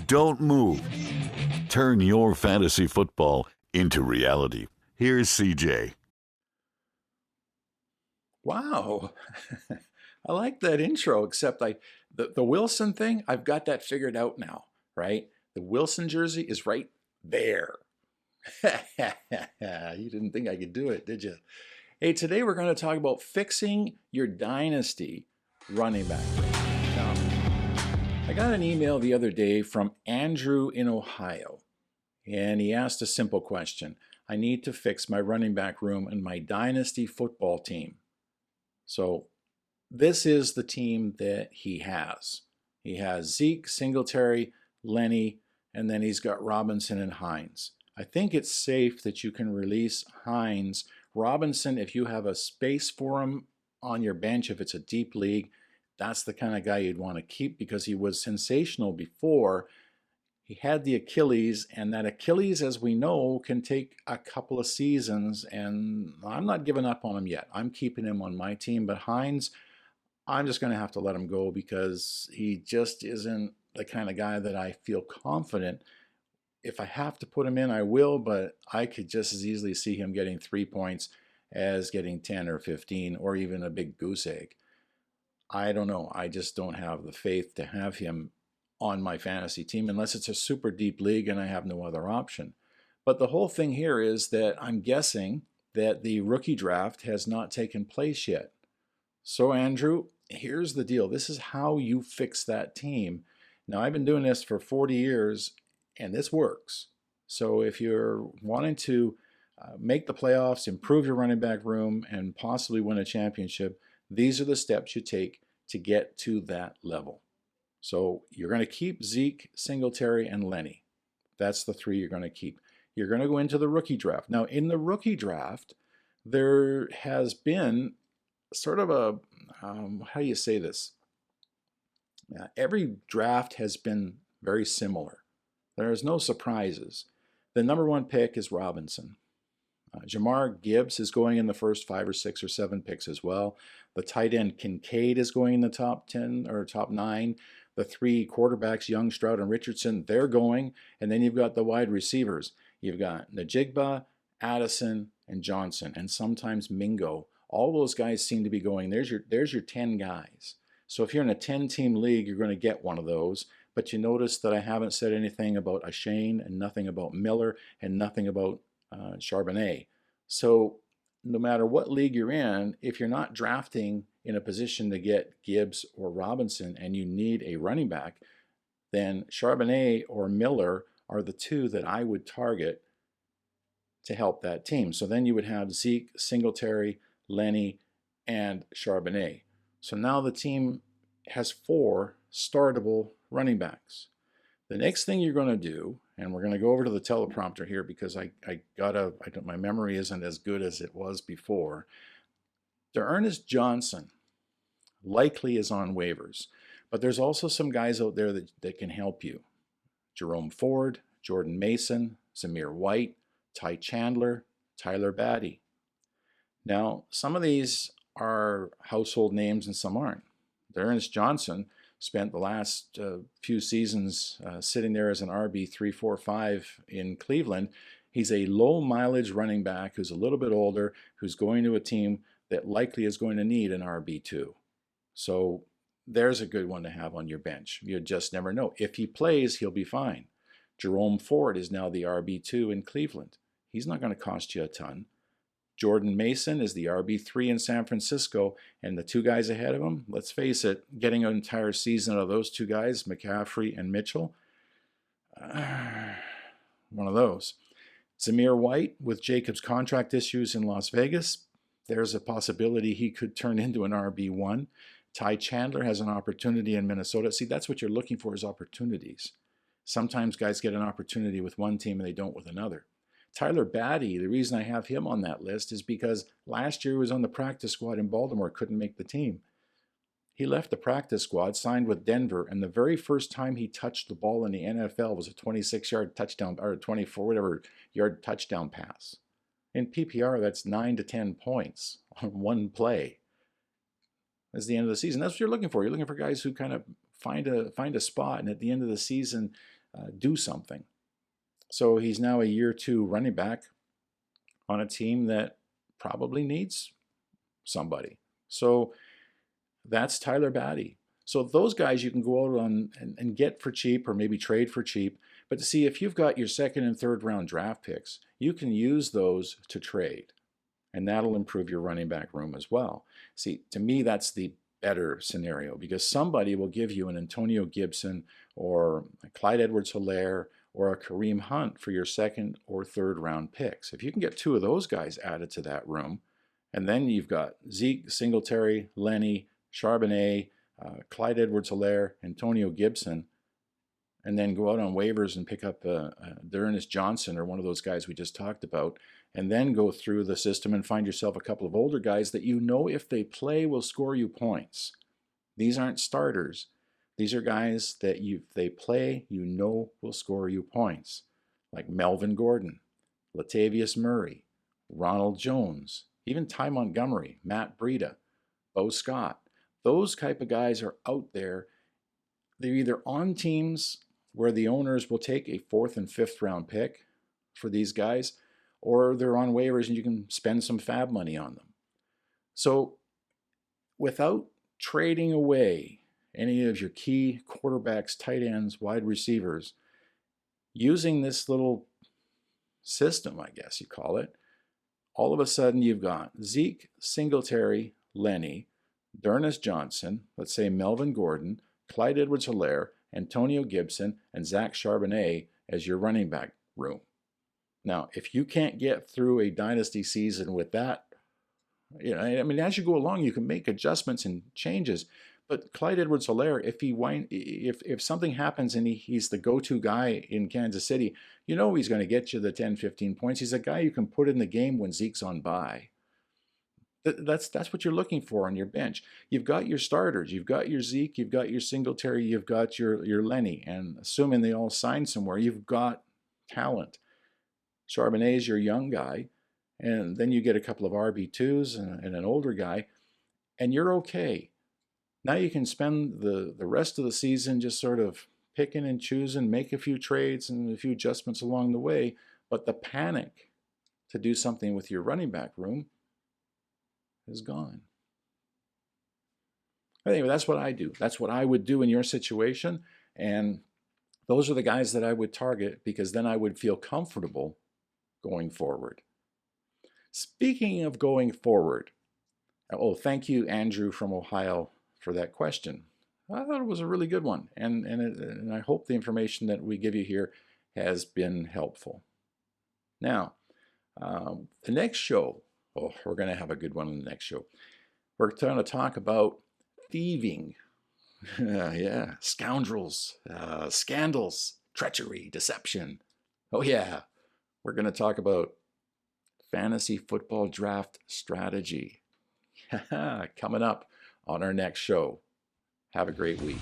Don't move. Turn your fantasy football into reality. Here's CJ. Wow. I like that intro, except the Wilson thing, I've got that figured out now, right? The Wilson jersey is right there. You didn't think I could do it, did you? Hey, today we're going to talk about fixing your dynasty running back room. Now, I got an email the other day from Andrew in Ohio, and he asked a simple question. I need to fix my running back room in my dynasty football team. So this is the team that he has. He has Zeke, Singletary, Lenny, and then he's got Robinson and Hines. I think it's safe that you can release Hines. Robinson, if you have a space for him on your bench, if it's a deep league, that's the kind of guy you'd want to keep because he was sensational before. He had the Achilles, and that Achilles, as we know, can take a couple of seasons, and I'm not giving up on him yet. I'm keeping him on my team, but Hines, I'm just going to have to let him go because he just isn't the kind of guy that I feel confident. If I have to put him in, I will, but I could just as easily see him getting 3 points as getting 10 or 15 or even a big goose egg. I don't know. I just don't have the faith to have him on my fantasy team unless it's a super deep league and I have no other option. But the whole thing here is that I'm guessing that the rookie draft has not taken place yet. So Andrew, here's the deal. This is how you fix that team. Now, I've been doing this for 40 years and this works. So if you're wanting to make the playoffs, improve your running back room, and possibly win a championship, these are the steps you take to get to that level. So you're going to keep Zeke, Singletary, and Lenny. That's the three you're going to keep. You're going to go into the rookie draft. Now, in the rookie draft, there has been sort of a, how do you say this? Every draft has been very similar. There's no surprises. The number one pick is Robinson. Jamar Gibbs is going in the first 5 or 6 or 7 picks as well. The tight end Kincaid is going in the top 10 or top 9. The 3 quarterbacks, Young, Stroud, and Richardson, they're going. And then you've got the wide receivers. You've got Najigba, Addison, and Johnson, and sometimes Mingo. All those guys seem to be going. There's your 10 guys. So if you're in a 10-team league, you're going to get one of those. But you notice that I haven't said anything about Ashane and nothing about Miller and nothing about Charbonnet. So no matter what league you're in, if you're not drafting in a position to get Gibbs or Robinson and you need a running back, then Charbonnet or Miller are the two that I would target to help that team. So then you would have Zeke, Singletary, Lenny, and Charbonnet. So now the team has 4 startable running backs. The next thing you're going to do, and we're going to go over to the teleprompter here because my memory isn't as good as it was before. Ernest Johnson likely is on waivers, but there's also some guys out there that can help you. Jerome Ford, Jordan Mason, Zamir White, Ty Chandler, Tyler Batty. Now, some of these are household names and some aren't. Ernest Johnson spent the last few seasons sitting there as an RB 3, 4, 5 in Cleveland. He's a low mileage running back who's a little bit older, who's going to a team that likely is going to need an RB2. So there's a good one to have on your bench. You just never know. If he plays, he'll be fine. Jerome Ford is now the RB2 in Cleveland. He's not going to cost you a ton. Jordan Mason is the RB3 in San Francisco, and the 2 guys ahead of him, let's face it, getting an entire season out of those 2 guys, McCaffrey and Mitchell, one of those. Zamir White, with Jacobs' contract issues in Las Vegas, there's a possibility he could turn into an RB1. Ty Chandler has an opportunity in Minnesota. See, that's what you're looking for is opportunities. Sometimes guys get an opportunity with one team and they don't with another. Tyler Batty, the reason I have him on that list is because last year he was on the practice squad in Baltimore, couldn't make the team. He left the practice squad, signed with Denver, and the very first time he touched the ball in the NFL was a 26-yard touchdown, or 24, whatever, yard touchdown pass. In PPR, that's 9 to 10 points on one play. That's the end of the season. That's what you're looking for. You're looking for guys who kind of find a spot, and at the end of the season, do something. So he's now a year 2 running back on a team that probably needs somebody. So that's Tyler Batty. So those guys you can go out on and get for cheap, or maybe trade for cheap. But to see if you've got your 2nd and 3rd round draft picks, you can use those to trade. And that'll improve your running back room as well. See, to me, that's the better scenario, because somebody will give you an Antonio Gibson or a Clyde Edwards-Helaire or a Kareem Hunt for your 2nd or 3rd round picks. If you can get 2 of those guys added to that room, and then you've got Zeke, Singletary, Lenny, Charbonnet, Clyde Edwards-Helaire, Antonio Gibson, and then go out on waivers and pick up D'Ernest Johnson or one of those guys we just talked about, and then go through the system and find yourself a couple of older guys that you know if they play will score you points. These aren't starters. These are guys that if they play, you know will score you points, like Melvin Gordon, Latavius Murray, Ronald Jones, even Ty Montgomery, Matt Breida, Bo Scott. Those type of guys are out there. They're either on teams where the owners will take a 4th and 5th round pick for these guys, or they're on waivers and you can spend some fab money on them. So without trading away any of your key quarterbacks, tight ends, wide receivers, using this little system, I guess you call it, all of a sudden you've got Zeke, Singletary, Lenny, D'Ernest Johnson, let's say Melvin Gordon, Clyde Edwards-Helaire, Antonio Gibson, and Zach Charbonnet as your running back room. Now, if you can't get through a dynasty season with that, I mean, as you go along, you can make adjustments and changes. But Clyde Edwards-Helaire, if something happens and he's the go-to guy in Kansas City, you know he's going to get you the 10, 15 points. He's a guy you can put in the game when Zeke's on bye. That's what you're looking for on your bench. You've got your starters. You've got your Zeke. You've got your Singletary. You've got your Lenny. And assuming they all sign somewhere, you've got talent. Charbonnet is your young guy. And then you get a couple of RB2s and an older guy, and you're okay. Now you can spend the rest of the season just sort of picking and choosing, make a few trades and a few adjustments along the way. But the panic to do something with your running back room is gone. Anyway, that's what I do. That's what I would do in your situation. And those are the guys that I would target, because then I would feel comfortable going forward. Speaking of going forward, thank you, Andrew from Ohio, for that question. I thought it was a really good one, and I hope the information that we give you here has been helpful. Now, the next show, we're going to have a good one in the next show. We're going to talk about thieving. Yeah, scoundrels, scandals, treachery, deception. Oh yeah, we're going to talk about fantasy football draft strategy. Coming up on our next show. Have a great week.